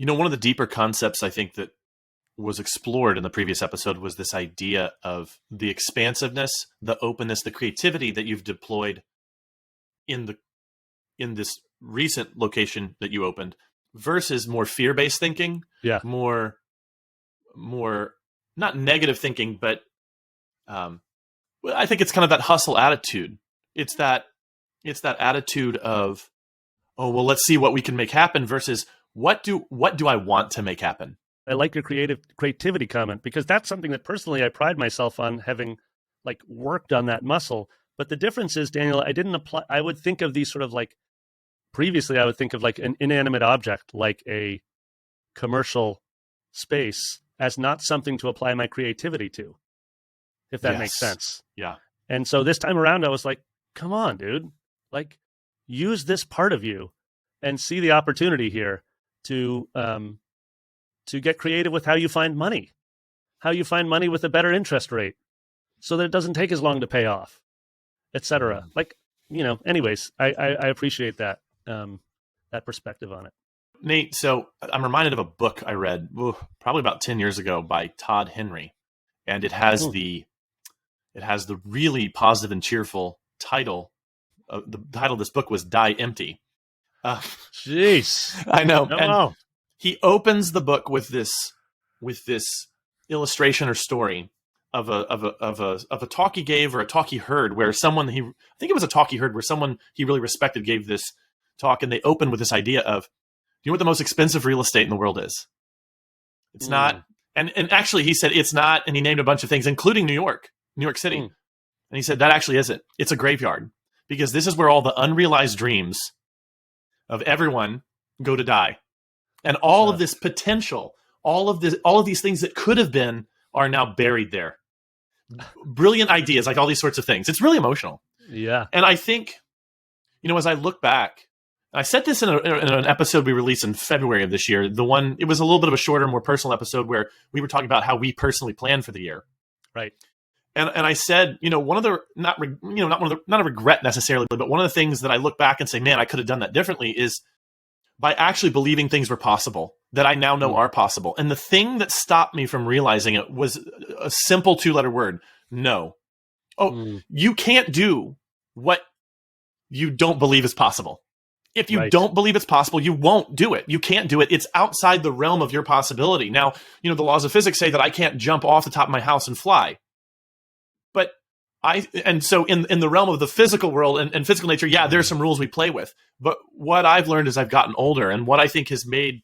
One of the deeper concepts I think that was explored in the previous episode was this idea of the expansiveness, the openness, the creativity that you've deployed in this recent location that you opened versus more fear-based thinking. Yeah. More not negative thinking, but I think it's kind of that hustle attitude. It's that attitude of, oh, well, let's see what we can make happen versus what do I want to make happen? I like your creativity comment, because that's something that personally I pride myself on, having like worked on that muscle. But the difference is, Daniel, I would think of these sort of like, previously I would think of like an inanimate object, like a commercial space, as not something to apply my creativity to, if that makes sense. Yeah. And so this time around I was like, come on, dude, like use this part of you and see the opportunity here to get creative with how you find money with a better interest rate so that it doesn't take as long to pay off, etc. Like, anyways, I appreciate that, that perspective on it. Nate, so I'm reminded of a book I read probably about 10 years ago by Todd Henry. And it has the really positive and cheerful title. The title of this book was Die Empty. Jeez. I know. No. He opens the book with this illustration or story of a talk he gave or a talk he heard where someone I think it was a talk he heard where someone he really respected gave this talk, and they opened with this idea of, you know what the most expensive real estate in the world is? It's not, and actually he said it's not, and he named a bunch of things, including New York City. And he said that actually isn't. It's a graveyard, because this is where all the unrealized dreams of everyone go to die. And all of this potential, all of these things that could have been are now buried there. Brilliant ideas, like all these sorts of things. It's really emotional. Yeah. And I think, as I look back, I said this in an episode we released in February of this year. It was a little bit of a shorter, more personal episode where we were talking about how we personally plan for the year. Right. And I said, one of the not a regret necessarily, but one of the things that I look back and say, man, I could have done that differently, is by actually believing things were possible that I now know are possible. And the thing that stopped me from realizing it was a simple 2-letter word: no. You can't do what you don't believe is possible. If you don't believe it's possible, you won't do it. You can't do it. It's outside the realm of your possibility. Now, the laws of physics say that I can't jump off the top of my house and fly. But so in the realm of the physical world and physical nature, yeah, there's some rules we play with. But what I've learned as I've gotten older, and what I think has made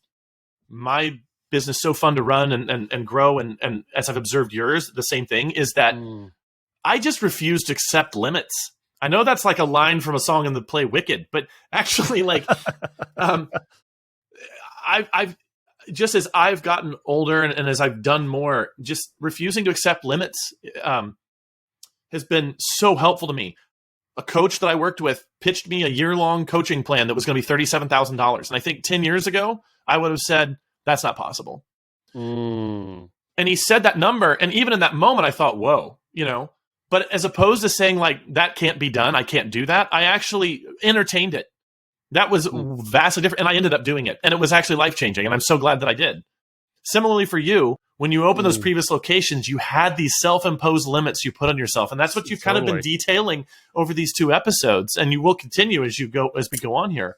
my business so fun to run and grow, and as I've observed yours, the same thing, is that I just refuse to accept limits. I know that's like a line from a song in the play Wicked, but actually, like, I've just as I've gotten older and as I've done more, just refusing to accept limits has been so helpful to me. A coach that I worked with pitched me a year-long coaching plan that was going to be $37,000. And I think 10 years ago, I would have said, that's not possible. And he said that number. And even in that moment, I thought, whoa, but as opposed to saying like, that can't be done, I can't do that, I actually entertained it. That was vastly different. And I ended up doing it. And it was actually life-changing. And I'm so glad that I did. Similarly for you, when you open those previous locations, you had these self-imposed limits you put on yourself. And that's what you've kind of been detailing over these 2 episodes. And you will continue as we go on here.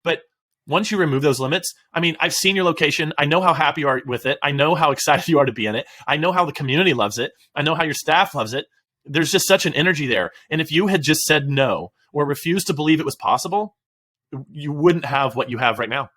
But once you remove those limits, I mean, I've seen your location. I know how happy you are with it. I know how excited you are to be in it. I know how the community loves it. I know how your staff loves it. There's just such an energy there. And if you had just said no or refused to believe it was possible, you wouldn't have what you have right now.